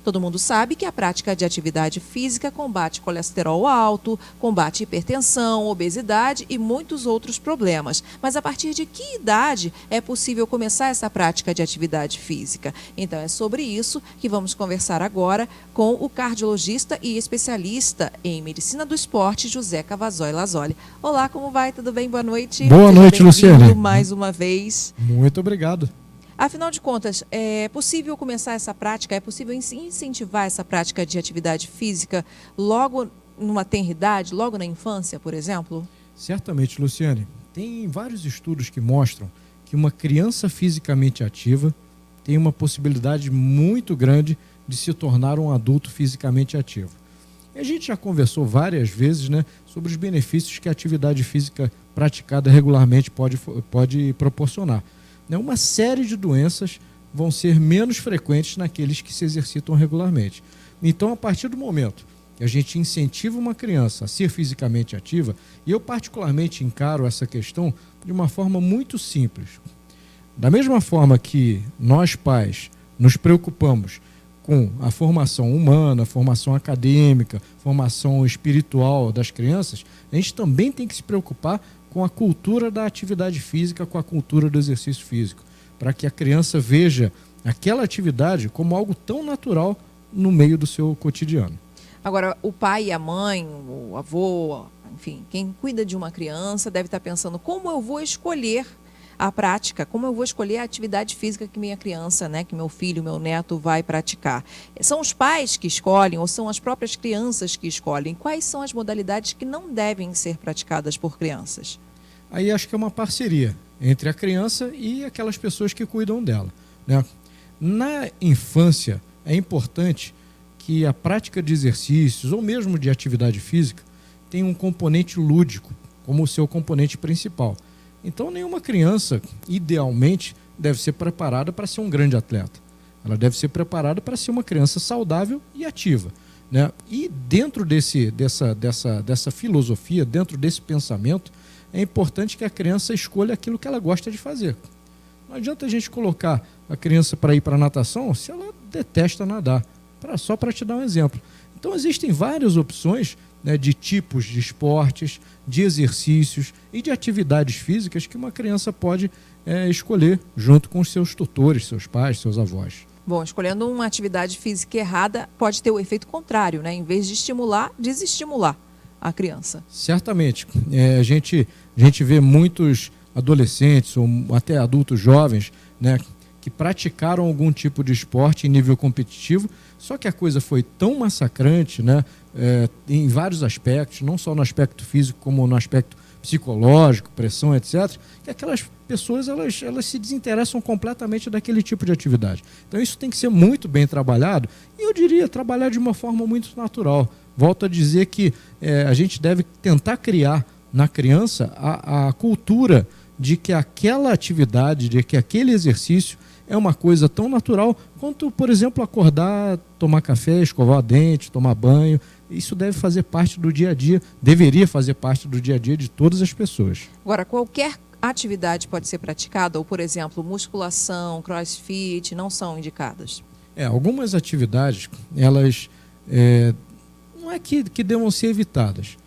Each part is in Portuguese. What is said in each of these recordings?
Todo mundo sabe que a prática de atividade física combate colesterol alto, combate hipertensão, obesidade e muitos outros problemas. Mas a partir de que idade é possível começar essa prática de atividade física? Então é sobre isso que vamos conversar agora com o cardiologista e especialista em medicina do esporte, José Cavazoli Lazzoli. Olá, como vai? Tudo bem? Boa noite. Boa noite, Luciane. Mais uma vez. Muito obrigado. Afinal de contas, é possível começar essa prática, é possível incentivar essa prática de atividade física logo numa tenra idade, logo na infância, por exemplo? Certamente, Luciane. Tem vários estudos que mostram que uma criança fisicamente ativa tem uma possibilidade muito grande de se tornar um adulto fisicamente ativo. E a gente já conversou várias vezes, né, sobre os benefícios que a atividade física praticada regularmente pode proporcionar. Uma série de doenças vão ser menos frequentes naqueles que se exercitam regularmente. Então, a partir do momento que a gente incentiva uma criança a ser fisicamente ativa, e eu particularmente encaro essa questão de uma forma muito simples. Da mesma forma que nós pais nos preocupamos com a formação humana, a formação acadêmica, formação espiritual das crianças, a gente também tem que se preocupar com a cultura da atividade física, com a cultura do exercício físico, para que a criança veja aquela atividade como algo tão natural no meio do seu cotidiano. Agora, o pai e a mãe, o avô, enfim, quem cuida de uma criança deve estar pensando como eu vou escolher a prática, como eu vou escolher a atividade física que minha criança, né, que meu filho, meu neto vai praticar. São os pais que escolhem ou são as próprias crianças que escolhem? Quais são as modalidades que não devem ser praticadas por crianças? Aí acho que é uma parceria entre a criança e aquelas pessoas que cuidam dela, né? Na infância é importante que a prática de exercícios ou mesmo de atividade física tenha um componente lúdico como o seu componente principal. Então, nenhuma criança, idealmente, deve ser preparada para ser um grande atleta. Ela deve ser preparada para ser uma criança saudável e ativa, né? E dentro dessa filosofia, dentro desse pensamento, é importante que a criança escolha aquilo que ela gosta de fazer. Não adianta a gente colocar a criança para ir para a natação se ela detesta nadar, só para te dar um exemplo. Então, existem várias opções, né, de tipos de esportes, de exercícios e de atividades físicas que uma criança pode escolher junto com os seus tutores, seus pais, seus avós. Bom, escolhendo uma atividade física errada pode ter o efeito contrário, né? Em vez de estimular, desestimular a criança. Certamente. A gente vê muitos adolescentes ou até adultos jovens, né, que praticaram algum tipo de esporte em nível competitivo, só que a coisa foi tão massacrante, né, em vários aspectos, não só no aspecto físico como no aspecto psicológico, pressão, etc., que aquelas pessoas elas se desinteressam completamente daquele tipo de atividade. Então isso tem que ser muito bem trabalhado e eu diria trabalhar de uma forma muito natural. Volto a dizer que a gente deve tentar criar na criança a cultura de que aquela atividade, de que aquele exercício é uma coisa tão natural quanto, por exemplo, acordar, tomar café, escovar o dente, tomar banho. Isso deve fazer parte do dia a dia, deveria fazer parte do dia a dia de todas as pessoas. Agora, qualquer atividade pode ser praticada, ou, por exemplo, musculação, crossfit, não são indicadas? Algumas atividades, elas não é que devam ser evitadas.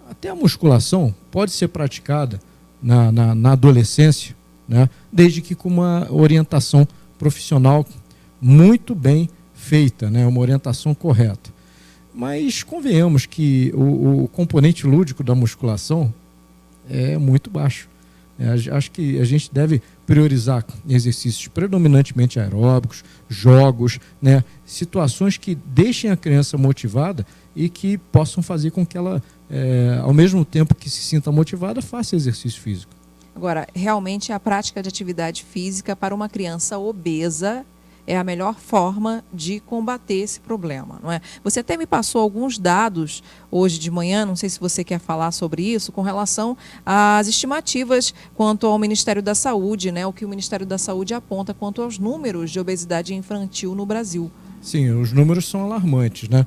Até a musculação pode ser praticada na adolescência, né? Desde que com uma orientação profissional muito bem feita, né? Uma orientação correta. Mas convenhamos que o componente lúdico da musculação é muito baixo. Acho que a gente deve priorizar exercícios predominantemente aeróbicos, jogos, né? Situações que deixem a criança motivada e que possam fazer com que ela, ao mesmo tempo que se sinta motivada, faça exercício físico. Agora, realmente a prática de atividade física para uma criança obesa é a melhor forma de combater esse problema, não é? Você até me passou alguns dados hoje de manhã, não sei se você quer falar sobre isso, com relação às estimativas quanto ao Ministério da Saúde, né? O que o Ministério da Saúde aponta quanto aos números de obesidade infantil no Brasil. Sim, os números são alarmantes, né?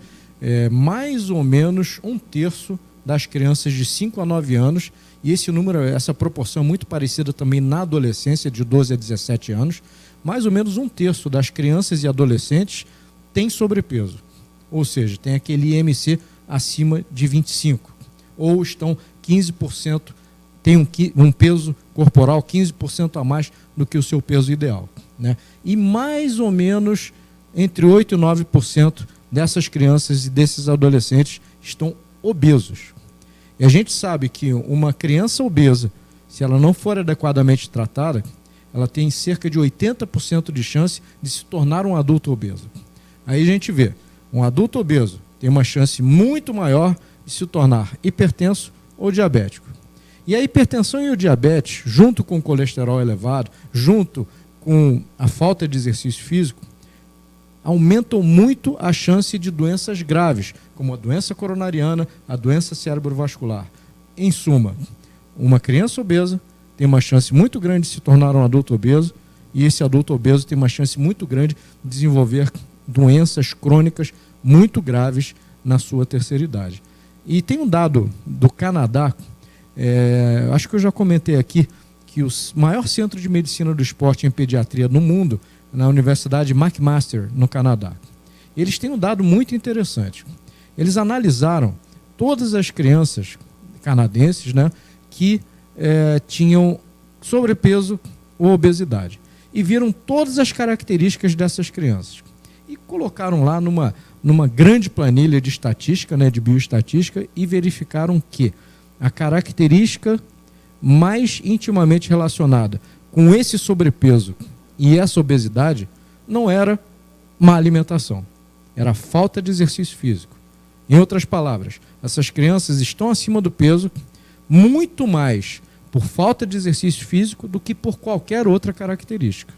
Mais ou menos 1/3 das crianças de 5 a 9 anos, e esse número, essa proporção é muito parecida também na adolescência, de 12 a 17 anos, mais ou menos 1/3 das crianças e adolescentes tem sobrepeso, ou seja, tem aquele IMC acima de 25, ou estão 15%, tem um peso corporal 15% a mais do que o seu peso ideal, né? E mais ou menos entre 8% e 9% dessas crianças e desses adolescentes estão obesos. E a gente sabe que uma criança obesa, se ela não for adequadamente tratada, ela tem cerca de 80% de chance de se tornar um adulto obeso. Aí a gente vê, um adulto obeso tem uma chance muito maior de se tornar hipertenso ou diabético. E a hipertensão e o diabetes, junto com o colesterol elevado, junto com a falta de exercício físico, aumentam muito a chance de doenças graves, como a doença coronariana, a doença cerebrovascular. Em suma, uma criança obesa tem uma chance muito grande de se tornar um adulto obeso, e esse adulto obeso tem uma chance muito grande de desenvolver doenças crônicas muito graves na sua terceira idade. E tem um dado do Canadá, acho que eu já comentei aqui, que o maior centro de medicina do esporte em pediatria no mundo, na Universidade McMaster, no Canadá. Eles têm um dado muito interessante. Eles analisaram todas as crianças canadenses, né, que tinham sobrepeso ou obesidade, e viram todas as características dessas crianças. E colocaram lá numa grande planilha de estatística, né, de bioestatística, e verificaram que a característica mais intimamente relacionada com esse sobrepeso e essa obesidade não era má alimentação, era falta de exercício físico. Em outras palavras, essas crianças estão acima do peso muito mais por falta de exercício físico do que por qualquer outra característica.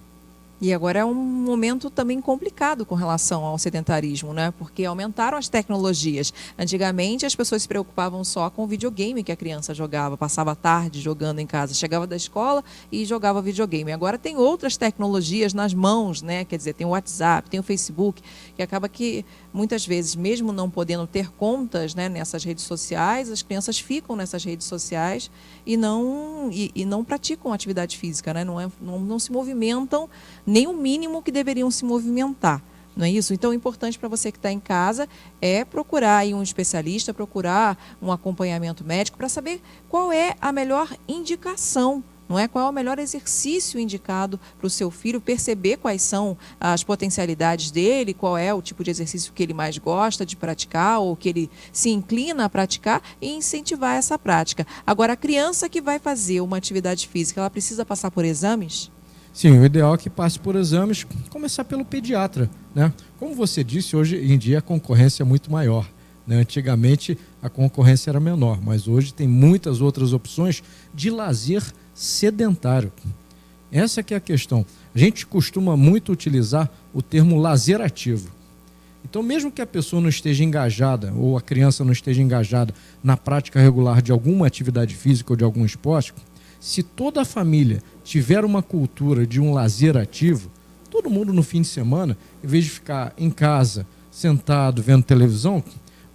E agora é um momento também complicado com relação ao sedentarismo, né? Porque aumentaram as tecnologias. Antigamente as pessoas se preocupavam só com o videogame que a criança jogava, passava a tarde jogando em casa, chegava da escola e jogava videogame. Agora tem outras tecnologias nas mãos, né? Quer dizer, tem o WhatsApp, tem o Facebook, que acaba que muitas vezes, mesmo não podendo ter contas, né, nessas redes sociais, as crianças ficam nessas redes sociais e não praticam atividade física, né? Não se movimentam nem o mínimo que deveriam se movimentar, não é isso? Então, o importante para você que está em casa é procurar aí um especialista, procurar um acompanhamento médico para saber qual é a melhor indicação, não é? Qual é o melhor exercício indicado para o seu filho, perceber quais são as potencialidades dele, qual é o tipo de exercício que ele mais gosta de praticar ou que ele se inclina a praticar e incentivar essa prática. Agora, a criança que vai fazer uma atividade física, ela precisa passar por exames? Sim, o ideal é que passe por exames, começar pelo pediatra, né? Como você disse, hoje em dia a concorrência é muito maior, né? Antigamente a concorrência era menor, mas hoje tem muitas outras opções de lazer sedentário. Essa que é a questão. A gente costuma muito utilizar o termo lazer ativo. Então, mesmo que a pessoa não esteja engajada, ou a criança não esteja engajada na prática regular de alguma atividade física ou de algum esporte, se toda a família tiver uma cultura de um lazer ativo, todo mundo no fim de semana, em vez de ficar em casa, sentado, vendo televisão,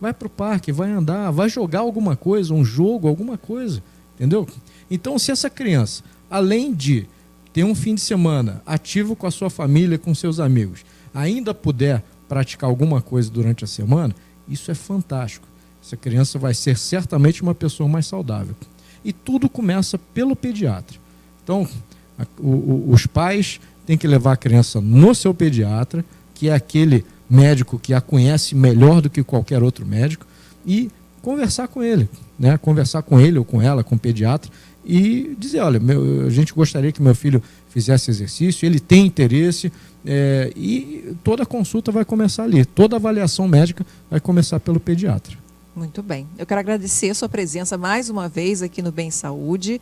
vai para o parque, vai andar, vai jogar alguma coisa, um jogo, alguma coisa, entendeu? Então, se essa criança, além de ter um fim de semana ativo com a sua família, com seus amigos, ainda puder praticar alguma coisa durante a semana, isso é fantástico. Essa criança vai ser certamente uma pessoa mais saudável. E tudo começa pelo pediatra. Então, os pais têm que levar a criança no seu pediatra, que é aquele médico que a conhece melhor do que qualquer outro médico, e conversar com ele, né? Conversar com ele ou com ela, com o pediatra, e dizer, olha, a gente gostaria que meu filho fizesse exercício, ele tem interesse, e toda a consulta vai começar ali, toda a avaliação médica vai começar pelo pediatra. Muito bem. Eu quero agradecer a sua presença mais uma vez aqui no Bem Saúde.